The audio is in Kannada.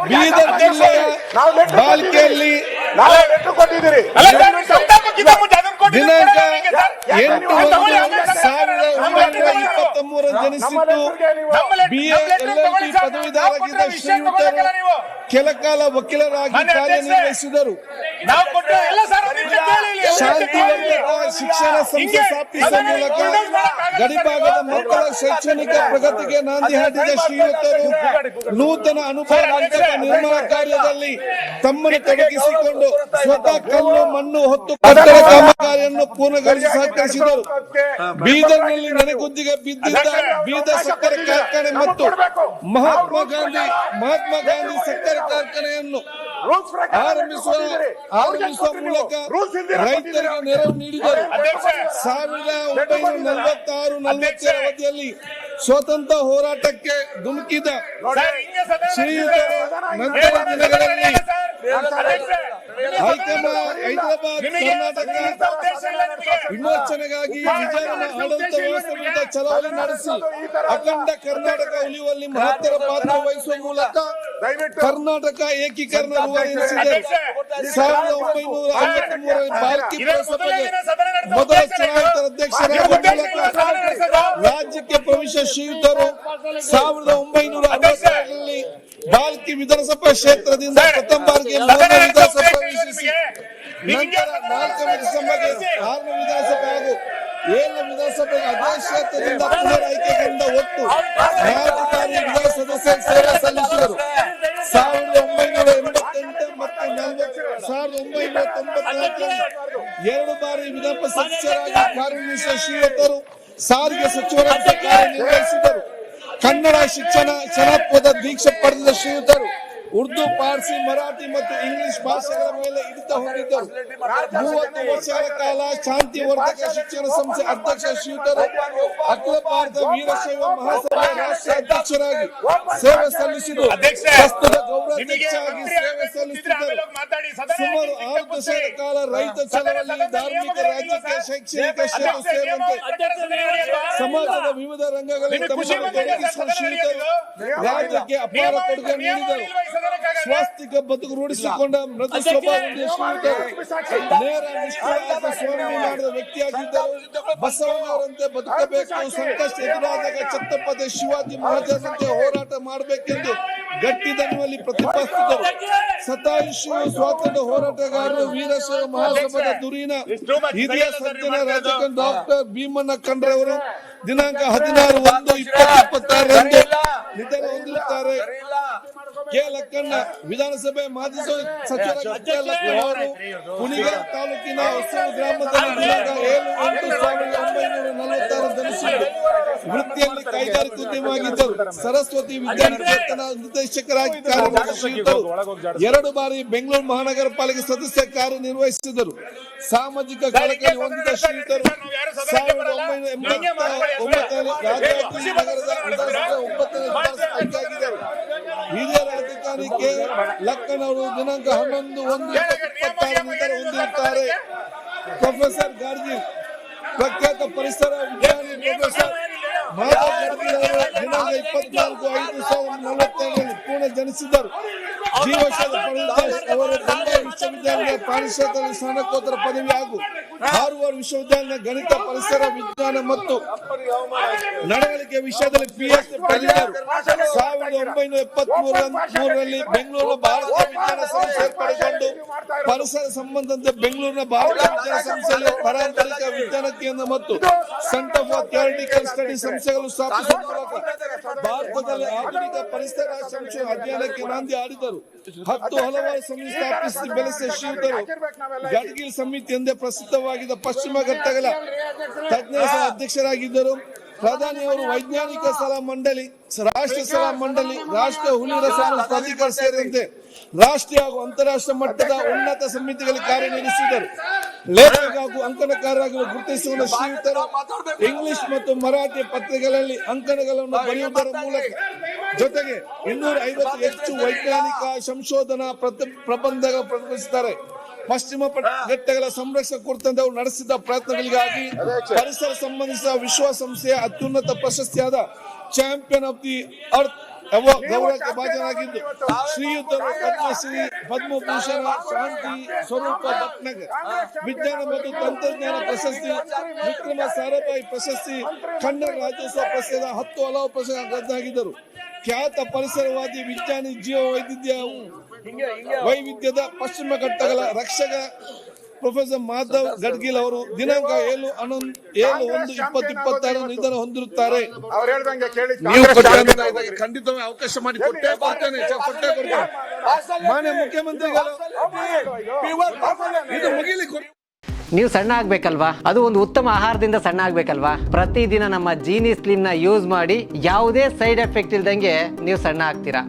ಬೀದರ್ ಜಿಲ್ಲೆಯ ಬಾಲ್ಕಿಯಲ್ಲಿ ದಿನಾಂಕ 8/1/2023 ಜನಿಸಿದ್ದು BA LLB ಪದವೀಧರರಾಗಿದ್ದ ಶ್ರೀಯುತರು ಕೆಲ ಕಾಲ ವಕೀಲರಾಗಿ ಕಾರ್ಯನಿರ್ವಹಿಸಿದರು. ಶಾಂತಿವಂತ ಶಿಕ್ಷಣ ಸಂಸ್ಥೆ ಸ್ಥಾಪಿಸುವ ಮೂಲಕ ಗಡಿಭಾಗದ ಮಕ್ಕಳ ಶೈಕ್ಷಣಿಕ ಪ್ರಗತಿಗೆ ನಾಂದಿ ಹಾಡಿದ ಶ್ರೀಯುತರು ನೂತನ ಅನುಭವ ನಿರ್ಮಾಣ ಕಾರ್ಯದಲ್ಲಿ ತಮ್ಮನ್ನು ತೊಡಗಿಸಿಕೊಂಡು ಸ್ವತಃ ಕಲ್ಲು ಮಣ್ಣು ಹೊತ್ತು ಕಟ್ಟಡ ಕಾಮಗಾರಿಯನ್ನು ಪೂರ್ಣಗೊಳಿಸಿ ಸಹಕರಿಸಿದರು. ಬೀದರ್ನಲ್ಲಿ ನೆನೆಗುದ್ದಿಗೆ ಬಿದ್ದಿದ್ದ ಬೀದರ್ ಸಕ್ಕರೆ ಕಾರ್ಖಾನೆ ಮತ್ತು ಮಹಾತ್ಮ ಗಾಂಧಿ ಸಕ್ಕರೆ ಕಾರ್ಖಾನೆಯನ್ನು ಆರಂಭಿಸುವ ಮೂಲಕ ರೈತರಿಗೆ ನೆರವು ನೀಡಿದರು. 1946-47 ಅವಧಿಯಲ್ಲಿ ಸ್ವಾತಂತ್ರ್ಯ ಹೋರಾಟಕ್ಕೆ ಧುಮುಕಿದ ಶ್ರೀಯುತರು ನಂತರ ದಿನಗಳಲ್ಲಿ ಹೈದರಾಬಾದ್ ಕರ್ನಾಟಕ ವಿಮೋಚನೆಗಾಗಿ ವಿಜಯನ ಆಡಳಿತ ವ್ಯವಸ್ಥೆ ವಿರುದ್ಧ ಚಳವಳಿ ನಡೆಸಿ ಅಖಂಡ ಕರ್ನಾಟಕ ಉಳಿಯುವಲ್ಲಿ ಮಹತ್ತರ ಪಾತ್ರ ವಹಿಸುವ ಮೂಲಕ ಕರ್ನಾಟಕ ಏಕೀಕರಣ ನಿರ್ವಹಿಸಿದರು. 1953 ಬಾಲ್ಕಿ ಪುರಸಭೆಗೆ ಮೊದಲ ಚುನಾಯಿತ ಅಧ್ಯಕ್ಷರಾಗುವ ಮೂಲಕ ರಾಜ್ಯಕ್ಕೆ ಪ್ರವೇಶ ಶ್ರೀಯುತರು 1962ರಲ್ಲಿ ಬಾಲ್ಕಿ ವಿಧಾನಸಭಾ ಕ್ಷೇತ್ರದಿಂದ ಪ್ರಥಮ ಬಾರಿಗೆ ವಿಧಾನಸಭೆ ಪ್ರವೇಶಿಸಿ ನಂತರ 4ನೇ ಡಿಸೆಂಬರ್ಗೆ 6ನೇ ವಿಧಾನಸಭೆ ಹಾಗೂ 7ನೇ ವಿಧಾನಸಭೆಗೆ ಅದೇ ಕ್ಷೇತ್ರದಿಂದ ಪುನರ್ ಆಯ್ಕೆಗೊಂಡ ಒಟ್ಟು 4 ಬಾರಿ ವಿಧಾನ ಸದಸ್ಯ ಸೇವೆ ಸಲ್ಲಿಸಿದರು. 1988 ಮತ್ತು 1994 2 ಬಾರಿ ವಿಧಾನ ಸದಸ್ಯರಾಗಿ ಕಾರ್ಯನಿರ್ವಹಿಸಿದ ಶ್ರೀಯುತರು ಸಾರಿಗೆ ಸಚಿವರಾಗಿ ಕಾರ್ಯನಿರ್ವಹಿಸಿದರು. ಕನ್ನಡ ಶಿಕ್ಷಣ ಜನಪದ ದೀಕ್ಷೆ ಪಡೆದ ಶ್ರೀಯುತರು ಉರ್ದು, ಪಾರ್ಸಿ, ಮರಾಠಿ ಮತ್ತು ಇಂಗ್ಲಿಷ್ ಭಾಷೆಗಳ ಮೇಲೆ ಹಿಡಿತ ಹೊಂದಿದ್ದರು. 30 ವರ್ಷಗಳ ಕಾಲ ಶಾಂತಿವರ್ಧಕ ಶಿಕ್ಷಣ ಸಂಸ್ಥೆ ಅಧ್ಯಕ್ಷ ಶ್ರೀಯುತರು ಅಖಿಲ ಭಾರತ ವೀರಶೈವ ಮಹಾಸಭೆಯ ರಾಷ್ಟ್ರೀಯ ಅಧ್ಯಕ್ಷರಾಗಿ ಸೇವೆ ಸಲ್ಲಿಸಿದರು. ಪ್ರಸ್ತುತ ಗೌರವಾಧ್ಯಕ್ಷರಾಗಿ ಸೇವೆ ಸಲ್ಲಿಸಿದ್ದರು. ಸುಮಾರು 6 ದಶಕಗಳ ಕಾಲ ರೈತ ಚಳವಳಿ, ಧಾರ್ಮಿಕ, ರಾಜಕೀಯ, ಶೈಕ್ಷಣಿಕ ಕ್ಷೇತ್ರ ಸೇರಿದಂತೆ ಸಮಾಜದ ವಿವಿಧ ರಂಗಗಳಲ್ಲಿ ತಮ್ಮನ್ನು ತೊಡಗಿಸಿದ ಶ್ರೀಯುತರು ರಾಜ್ಯಕ್ಕೆ ಅಪಾರ ಕೊಡುಗೆ ನೀಡಿದರು. ಸ್ವಾಸ್ಥಿಕ ಬದುಕು ರೂಢಿಸಿಕೊಂಡ ಮೃದು ಸ್ವಭಾವ ನೇರ ನಿಷ್ಠಾವಂತ ಸ್ಮರಣೆ ಮಾಡಿದ ವ್ಯಕ್ತಿಯಾಗಿದ್ದರು. ಬಸವಣ್ಣವರಂತೆ ಬದುಕಬೇಕು, ಸಂಕಷ್ಟ ಎದುರಾದಾಗ ಛತ್ರಪತಿ ಶಿವಾಜಿ ಮಹಾರಾಜರಂತೆ ಹೋರಾಟ ಮಾಡಬೇಕೆಂದು ಗಟ್ಟಿ ದನಿಯಲ್ಲಿ ಪ್ರತಿಪಾದಿಸಿದರು. ಶತಾಯುಷಿ ಸ್ವಾತಂತ್ರ್ಯ ಹೋರಾಟಗಾರರು ವೀರಶೈವ ಮಹಾಸಭಾದ ಧುರೀಣ ಹಿರಿಯ ಸಜ್ಜನ ರಾಜಕಾರಣ ಡಾಕ್ಟರ್ ಭೀಮಣ್ಣ ಖಂಡ್ರೆಯವರು ದಿನಾಂಕ 16/1/2026 ನಿಧನ ಹೊಂದಿರುತ್ತಾರೆ. ಕೆ ಲಕ್ಕಣ್ಣ ವಿಧಾನಸಭೆ ಮಾಜಿ ಸಚಿವರಾಗಿ ಕೆ ಲಕ್ಕಣ್ಣ ಅವರು ಕುಣಿಗಲ್ ತಾಲೂಕಿನ ಹೊಸೂರು ಗ್ರಾಮದಲ್ಲಿ ದಿನಾಂಕ 7/8/1946 ಜನಿಸಿದ್ದು ವೃತ್ತಿಯಲ್ಲಿ ಕೈಗಾರಿಕೋದ್ಯಮಿಯಾಗಿದ್ದರು. ಸರಸ್ವತಿ ವಿದ್ಯಾನಿಕೇತನ ನಿರ್ದೇಶಕರಾಗಿ ಕಾರ್ಯನಿರ್ವಹಿಸಿದರು. 2 ಬಾರಿ ಬೆಂಗಳೂರು ಮಹಾನಗರ ಪಾಲಿಕೆ ಸದಸ್ಯ ಕಾರ್ಯನಿರ್ವಹಿಸಿದರು. ಸಾಮಾಜಿಕ ಕಳಕಳಿ ಹೊಂದಿದ ಶ್ರೀಯುತರು 1989 ರಾಜಾಜಿ ನಗರದ ವಿಧಾನಸಭೆ 9ನೇ ಆಯ್ಕೆಯಾಗಿದ್ದರು. ಹಿರಿಯ ರಾಜಕಾರಣಿ ಕೆ ಲಕ್ಕನ್ ಅವರು ದಿನಾಂಕ 11/1/2026 ನಿಧನ ಹೊಂದಿರುತ್ತಾರೆ. ಪ್ರೊಫೆಸರ್ ಗಾರ್ಗಿ ಪ್ರಖ್ಯಾತ ಪರಿಸರ ವಿಜ್ಞಾನಿ ಪ್ರೊಫೆಸರ್ ಮಾಧವ್ ಗಾಡ್ಗೀಳ್ ಅವರು ದಿನಾಂಕ 24/5/1942 ಪುಣೆ ಜನಿಸಿದರು. ಜೀವಶಾಸ್ತ್ರ ಪಡೆದ ಅವರು ಬೆಂಗಳೂರು ವಿಶ್ವವಿದ್ಯಾಲಯದ ಪ್ರಾಣಿಶಾಸ್ತ್ರದಲ್ಲಿ ಸ್ನಾತಕೋತ್ತರ ಪದವಿ ಹಾಗೂ ಹಾರ್ವರ್ಡ್ ವಿಶ್ವವಿದ್ಯಾಲಯದ ಗಣಿತ, ಪರಿಸರ ವಿಜ್ಞಾನ ಮತ್ತು ನಡವಳಿಕೆ ವಿಷಯದಲ್ಲಿ PhD ಪಡೆದಿದ್ದರು. 1973ರಲ್ಲಿ ಬೆಂಗಳೂರಿನ ಭಾರತ ವಿಜ್ಞಾನ ಸಂಸ್ಥೆ ಸೇರ್ಪಡೆಗೊಂಡು ಪರಿಸರ ಸಂಬಂಧದಂತೆ ಬೆಂಗಳೂರಿನ ಭಾರತ ವಿಜ್ಞಾನ ಸಂಸ್ಥೆಯಲ್ಲಿ ಪಾರಂಪರಿಕ ವಿಜ್ಞಾನ ಕೇಂದ್ರ ಮತ್ತು ಸೆಂಟರ್ ಫಾರ್ ಥಿಯರಿಟಿಕಲ್ ಸ್ಟಡಿ ಸಂಸ್ಥೆಗಳು ಸ್ಥಾಪಿಸುವ ಮೂಲಕ ಭಾರತದಲ್ಲಿ ಆಧುನಿಕ ಪರಿಸರ ಸಂಶೋಧನಾ ಅಧ್ಯಯನಕ್ಕೆ ನಾಂದಿ ಹಾಡಿದರು. 10 ಹಲವಾರು ಸಮಿತಿ ಸ್ಥಾಪಿಸಿ ಬೆಳೆಸಿದ ಶ್ರೀಯುತರು ಗಡ್ಗಿಲ್ ಸಮಿತಿ ಎಂದೇ ಪ್ರಸಿದ್ಧವಾಗಿದ್ದ ಪಶ್ಚಿಮ ಘಟ್ಟಗಳ ತಜ್ಞರ ಅಧ್ಯಕ್ಷರಾಗಿದ್ದರು. ಪ್ರಧಾನಿಯವರು ವೈಜ್ಞಾನಿಕ ಸಲಹಾ ಮಂಡಳಿ, ರಾಷ್ಟ್ರೀಯ ಸಲಹಾ ಮಂಡಳಿ, ರಾಷ್ಟ್ರೀಯ ಹುಲಿ ರಸಾಯನ ಪ್ರಾಧಿಕಾರ ಸೇರಿದಂತೆ ರಾಷ್ಟ್ರೀಯ ಹಾಗೂ ಅಂತಾರಾಷ್ಟ್ರೀಯ ಮಟ್ಟದ ಉನ್ನತ ಸಮಿತಿಗಳಲ್ಲಿ ಕಾರ್ಯನಿರ್ವಹಿಸಿದರು. ಲೇಖಕ ಹಾಗೂ ಅಂಕಣಕಾರರಾಗಿ ಗುರುತಿಸಿಕೊಂಡ ಶ್ರೀಯುತರು ಇಂಗ್ಲಿಷ್ ಮತ್ತು ಮರಾಠಿ ಪತ್ರಿಕೆಗಳಲ್ಲಿ ಅಂಕಣಗಳನ್ನು ಬರೆಯುವುದರ ಮೂಲಕ ಜೊತೆಗೆ 250 ಹೆಚ್ಚು ವೈಜ್ಞಾನಿಕ ಸಂಶೋಧನಾ ಪ್ರಬಂಧಗಳು ಪ್ರಕಟಿಸಿದ್ದಾರೆ. ಪಶ್ಚಿಮ ಘಟ್ಟಗಳ ಸಂರಕ್ಷಣೆ ಕುರಿತಂತೆ ಅವರು ನಡೆಸಿದ ಪ್ರಯತ್ನಗಳಿಗಾಗಿ ಪರಿಸರ ಸಂಬಂಧಿಸಿದ ವಿಶ್ವಸಂಸ್ಥೆಯ ಅತ್ಯುನ್ನತ ಪ್ರಶಸ್ತಿಯಾದ ಚಾಂಪಿಯನ್ ಆಫ್ ದಿ ಅರ್ತ್ ಗೌರವಕ್ಕೆ ಭಾಜನರಾಗಿದ್ದು ಶ್ರೀಯುತರು ಪದ್ಮಶ್ರೀ ಪದ್ಮಭೂಷಣ ಶಾಂತಿ ಸ್ವರೂಪ ಭಟ್ನಗರ್ ವಿಜ್ಞಾನ ಮತ್ತು ತಂತ್ರಜ್ಞಾನ ಪ್ರಶಸ್ತಿ ವಿಕ್ರಮ ಸಾರಾಭಾಯಿ ಪ್ರಶಸ್ತಿ ಕನ್ನಡ ರಾಜ್ಯೋತ್ಸವ ಪ್ರಶಸ್ತಿಯ 10 ಹಲವು ಪ್ರಶಸ್ತಿಯಾಗಿದ್ದರು. ಖ್ಯಾತ ಪರಿಸರವಾದಿ ವಿಜ್ಞಾನಿ ಜೀವ ವೈವಿಧ್ಯದ ಪಶ್ಚಿಮ ಘಟ್ಟಗಳ ರಕ್ಷಕ ಪ್ರೊಫೆಸರ್ ಮಾಧವ್ ಗಡ್ಗಿಲ್ ಅವರು ದಿನಾಂಕ 7/1/2026 ನಿಧನ ಹೊಂದಿರುತ್ತಾರೆ. ಖಂಡಿತವಾಗಿ ಅವಕಾಶ ಮಾಡಿ ಕೊಟ್ಟೆ ಮಾನ್ಯ ಮುಖ್ಯಮಂತ್ರಿಗಳು ಇದು ಮುಗಿಲಿಕ್ಕೆ. ನೀವು ಸಣ್ಣ ಆಗ್ಬೇಕಲ್ವಾ, ಅದು ಒಂದು ಉತ್ತಮ ಆಹಾರದಿಂದ ಸಣ್ಣ ಆಗ್ಬೇಕಲ್ವಾ. ಪ್ರತಿದಿನ ನಮ್ಮ ಜೀನಿ ಸ್ಲಿಮ್ ನ ಯೂಸ್ ಮಾಡಿ ಯಾವುದೇ ಸೈಡ್ ಎಫೆಕ್ಟ್ ಇಲ್ದಂಗೆ ನೀವು ಸಣ್ಣ ಆಗ್ತೀರಾ.